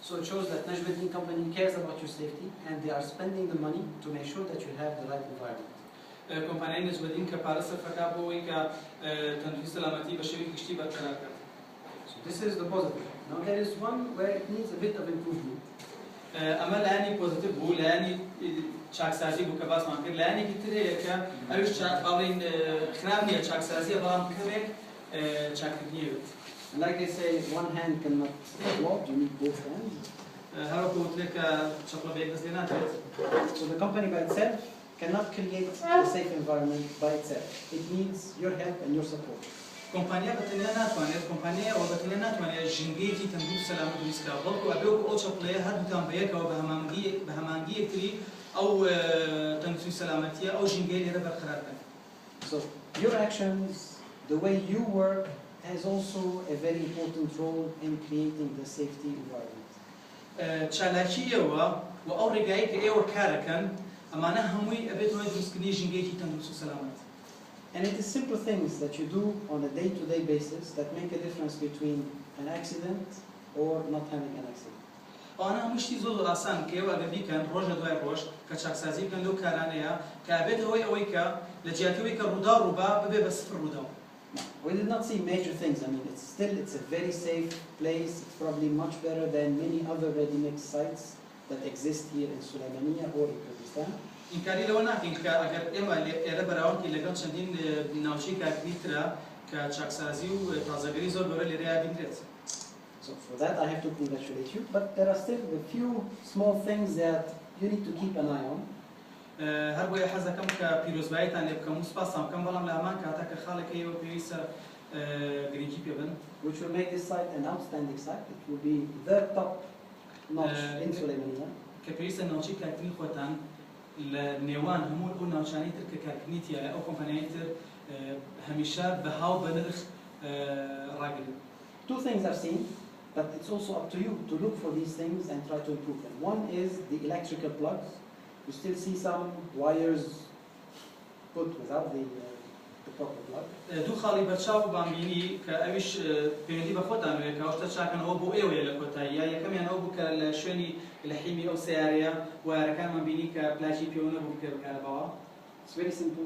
So it shows that Najmuddin company cares about your safety and they are spending the money to make sure that you have the right environment. کۆمپانیای نەجمەدین کە پارە سەرفەکە بۆ ئەوەی کە تەندروستی سەلامەتی بە شێوەیەکی گشتی بەرقەرار بکات. So this is the positive. Now there is one where it needs a bit of improvement. ئەمە لایانی پۆزیتیڤ بوو، لایانی چاکسازی بوو کە باسمان کرد. لایەنێکی تر هەیە کە ئەویش باڵێن خراپ نییە چاکسازیە، بەڵام کەمێک چاکردنیە بێت. Like they say, one hand cannot walk, you need both hands. هەروەکو وترێت کە چەپڵە بە یەک دەست لێ ناتوێت. So the company by itself cannot create a safe environment by itself. It needs your help and your support. کۆمپانیا بەتەنیا ناتوانێت، کۆمپانیایەوە بەتەنیا ناتوانێت ژینگەیەکی تەندروست سەلامەت دروست بکات، بەڵکو ئەبێ ئەو چەپڵەیە هەردووتان بەیەکەوە بە هەمانگی یەکتری ئەو تەندروستی سەلامەتیە ئەو ژینگەی لێرە بەرقەرار بکەن. So your actions, the way you work, has also a very important role in creating the safety environment. چالاکی ئێوە و ئەو ڕێگایی کە ئێوە کارەکەن ئەمانە هەمووی ئەبێتەوە دروستکردنی ژینگەیەکی تەندروست و سەلامەت. And it is simple things that you do on a day-to-day basis that make a difference between an accident or not having an accident. ئەوانە هەموو شتی زۆر ئاسان کە ئێوە ئەگەر بیکەن ڕۆژە دوای ڕۆژ کە چاکسازی بکەن لەو کارانەیە کە ئەبێتەوەی ئەوەی کە لە جیاتەوەی کە ڕوودا ڕووبا ببێ بە سفر ڕوودا. We did not see major things. I mean, it's a very safe place. It's probably much better than many other ready-mix sites that exist here in Sulaimania or in Kurdistan. ئینکاری لەوە ناکەین کە ئەگەر ئێمە ئێرە بەراوردی لەگەڵ چەندین ناوچەی کارکردنی ترە کە چاکسازی و تازەگەری زۆر گەورە لێرەیە بینرێت. So for that I have to congratulate you, but there are still a few small things that you need to keep an eye on. هەر بۆیە حەز دەکەم کە پیرۆزباییتان لێ بکەم و سوپاسان بکەم، بەڵام لە هەمان کاتە کە خاڵێکی ئێوە پێویستە گرنگی پێ بن. Which will make this site an outstanding site. It will be the top notch in Sulaimania. کە پێویستە ناوچەی کارکردنی خۆتان لە نێوان هەموو ئەو ناوچانەی تر کە کارکردنی تیا لە ئەو کۆمپانیای تر هەمیشە بەهاو بە نرخ ڕاگرن. Two things I've seen, but it's also up to you to look for these things and try to improve them. One is the electrical plugs. You still see some wires put without the proper plug. دوو خاڵی بەرچاو بانبینی کە ئەویش پەیوەندی بە خۆتان وێت کە ئەوشتە چاکەنەوە بۆ ئێوەیە لە کۆتاییە. یەکەمیان ئەو بوو کە لە شوێنی لە حیمی ئەو سیارەیە وایرەکانمان بینی کە پلاکی پێوە نەبوو بکرێ بکارەبەوە. It's very simple.